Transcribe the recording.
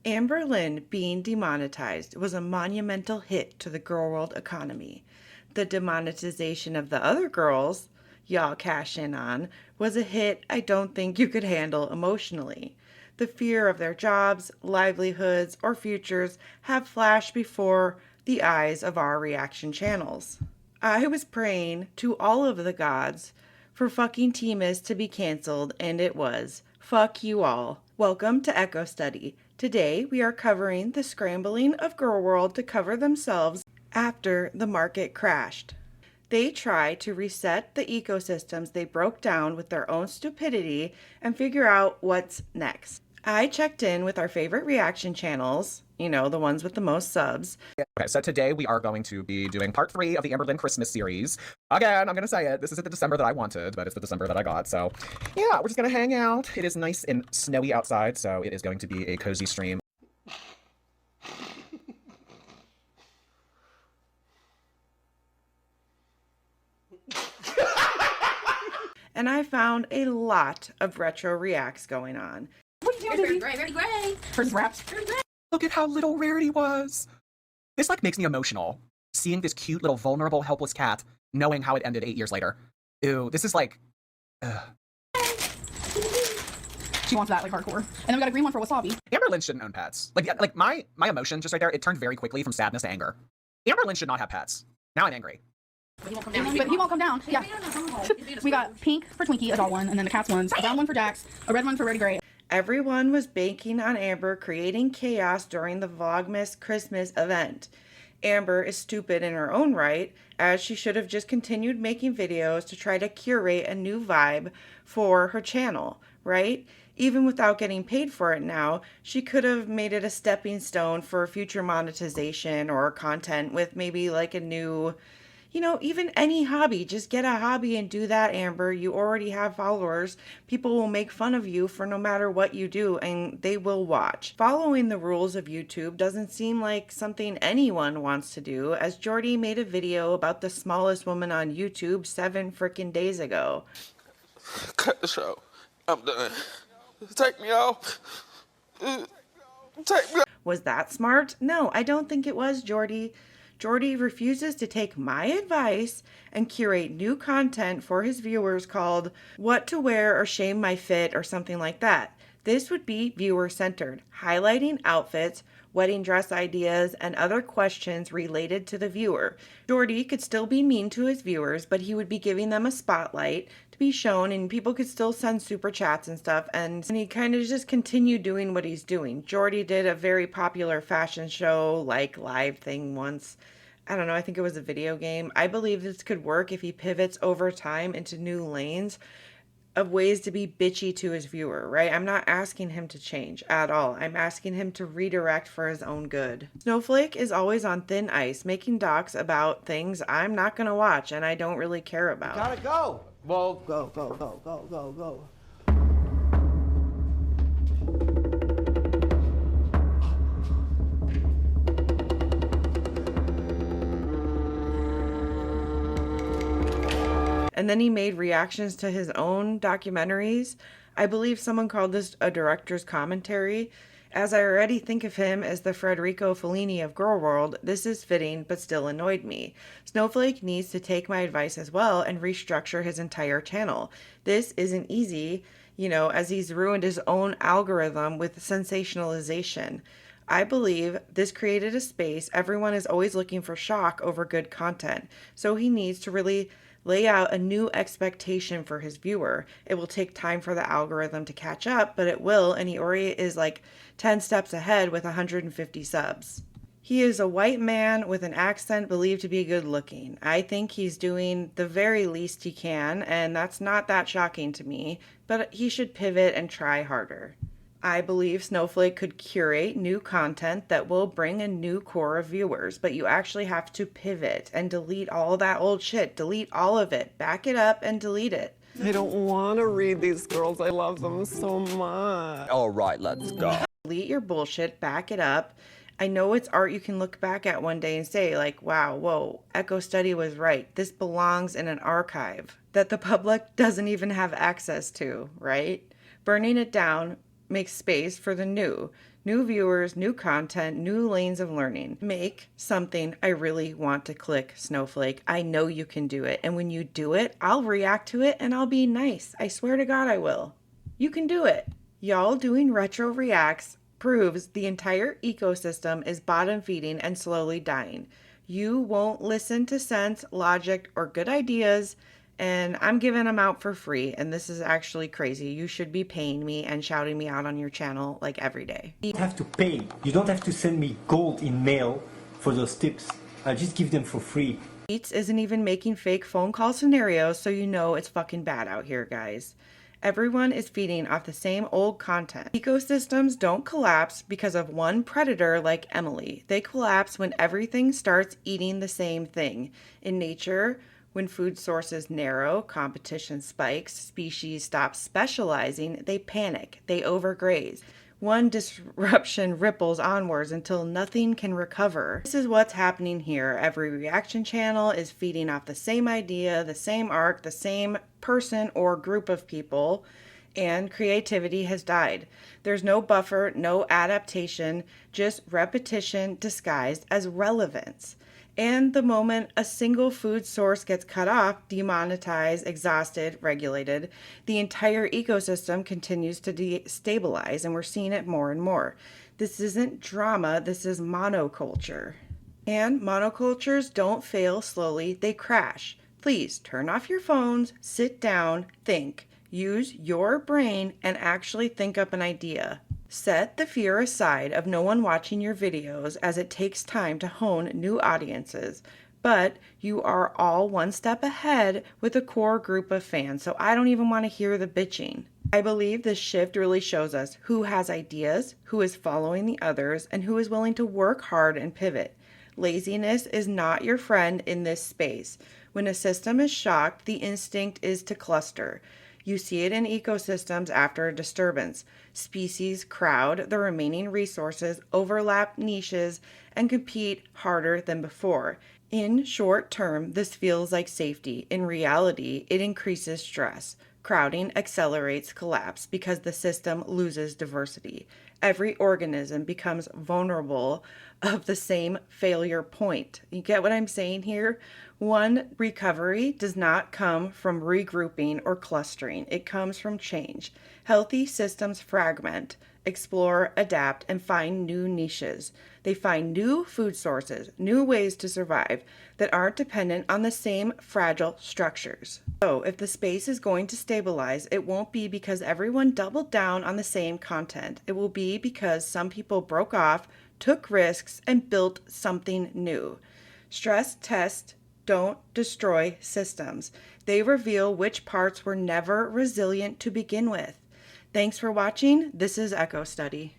Amberlynn being demonetized was a monumental hit to the Gorlworld economy. The demonetization of the other girls y'all cash in on was a hit I don't think you could handle emotionally. The fear of their jobs, livelihoods, or futures have flashed before the eyes of our reaction channels. I was praying to all of the gods for fucking Timus to be canceled, and it was. Fuck you all. Welcome to Echo Study. Today we are covering the scrambling of Girlworld to cover themselves after the market crashed. They try to reset the ecosystems they broke down with their own stupidity and figure out what's next. I checked in with our favorite reaction channels, the ones with the most subs. Okay, so today we are going to be doing part 3 of the Amberlynn Christmas series. Again, I'm going to say it, this isn't the December that I wanted, but it's the December that I got. So yeah, we're just going to hang out. It is nice and snowy outside, so it is going to be a cozy stream. And I found a lot of retro reacts going on. What are you doing, baby? Gray. First wraps. Look at how little Rarity was. This makes me emotional. Seeing this cute little vulnerable helpless cat, knowing how it ended 8 years later. Ew, this is like, She wants that hardcore. And then we got a green one for Wasabi. Amberlynn shouldn't own pets. Like my emotion just right there, it turned very quickly from sadness to anger. Amberlynn should not have pets. Now I'm angry. But he won't come down. Yeah. We got pink for Twinkie, a doll one, and then the cat's ones, a brown one for Jax, a red one for Reddy Gray. Everyone was banking on Amber creating chaos during the Vlogmas Christmas event. Amber is stupid in her own right, as she should have just continued making videos to try to curate a new vibe for her channel, right? Even without getting paid for it now, she could have made it a stepping stone for future monetization or content with maybe like a new, even any hobby. Just get a hobby and do that, Amber. You already have followers. People will make fun of you for no matter what you do, and they will watch. Following the rules of YouTube doesn't seem like something anyone wants to do, as Jordy made a video about the smallest woman on YouTube 7 frickin' days ago. Cut the show. I'm done. Take me off. Take me off. Was that smart? No, I don't think it was, Jordy. Jordy refuses to take my advice and curate new content for his viewers called What to Wear or Shame My Fit or something like that. This would be viewer-centered, highlighting outfits, wedding dress ideas, and other questions related to the viewer. Jordy could still be mean to his viewers, but he would be giving them a spotlight to be shown, and people could still send super chats and stuff, and he kind of just continued doing what he's doing. Jordy did a very popular fashion show, live thing once. I don't know, I think it was a video game. I believe this could work if he pivots over time into new lanes of ways to be bitchy to his viewer, right? I'm not asking him to change at all. I'm asking him to redirect for his own good. Snowflake is always on thin ice, making docs about things I'm not gonna watch and I don't really care about. Gotta go. Well, go, go, go, go, go, go. And then he made reactions to his own documentaries. I believe someone called this a director's commentary. As I already think of him as the Federico Fellini of Girlworld, this is fitting but still annoyed me. Snowflake needs to take my advice as well and restructure his entire channel. This isn't easy, as he's ruined his own algorithm with sensationalization. I believe this created a space everyone is always looking for shock over good content, so he needs to really lay out a new expectation for his viewer. It will take time for the algorithm to catch up, but it will, and he already is 10 steps ahead with 150 subs. He is a white man with an accent believed to be good looking. I think he's doing the very least he can, and that's not that shocking to me, but he should pivot and try harder. I believe Snowflake could curate new content that will bring a new core of viewers, but you actually have to pivot and delete all that old shit. Delete all of it. Back it up and delete it. I don't want to read these girls. I love them so much. All right, let's go. Delete your bullshit. Back it up. I know it's art you can look back at one day and say, wow, whoa, Echo Study was right. This belongs in an archive that the public doesn't even have access to, right? Burning it down makes space for the new. New viewers, new content, new lanes of learning. Make something I really want to click, Snowflake. I know you can do it. And when you do it, I'll react to it and I'll be nice. I swear to God I will. You can do it. Y'all doing retro reacts proves the entire ecosystem is bottom feeding and slowly dying. You won't listen to sense, logic, or good ideas, and I'm giving them out for free, and this is actually crazy. You should be paying me and shouting me out on your channel like every day. You don't have to pay. You don't have to send me gold in mail for those tips. I'll just give them for free. Eats isn't even making fake phone call scenarios, so you know it's fucking bad out here, guys. Everyone is feeding off the same old content. Ecosystems don't collapse because of one predator like Emily. They collapse when everything starts eating the same thing. In nature, when food sources narrow, competition spikes, species stop specializing, they panic, they overgraze. One disruption ripples onwards until nothing can recover. This is what's happening here. Every reaction channel is feeding off the same idea, the same arc, the same person or group of people, and creativity has died. There's no buffer, no adaptation, just repetition disguised as relevance. And the moment a single food source gets cut off, demonetized, exhausted, regulated, the entire ecosystem continues to destabilize, and we're seeing it more and more. This isn't drama, this is monoculture. And monocultures don't fail slowly, they crash. Please turn off your phones, sit down, think. Use your brain and actually think up an idea. Set the fear aside of no one watching your videos, as it takes time to hone new audiences, but you are all one step ahead with a core group of fans, so I don't even want to hear the bitching. I believe this shift really shows us who has ideas, who is following the others, and who is willing to work hard and pivot. Laziness is not your friend in this space. When a system is shocked, the instinct is to cluster. You see it in ecosystems after a disturbance. Species crowd the remaining resources, overlap niches, and compete harder than before. In short term, this feels like safety. In reality, it increases stress. Crowding accelerates collapse because the system loses diversity. Every organism becomes vulnerable of the same failure point. You get what I'm saying here? One recovery does not come from regrouping or clustering. It comes from change. Healthy systems fragment, explore, adapt, and find new niches. They find new food sources, new ways to survive that aren't dependent on the same fragile structures. So if the space is going to stabilize, it won't be because everyone doubled down on the same content. It will be because some people broke off, took risks, and built something new. Stress tests don't destroy systems. They reveal which parts were never resilient to begin with. Thanks for watching. This is Echo Study.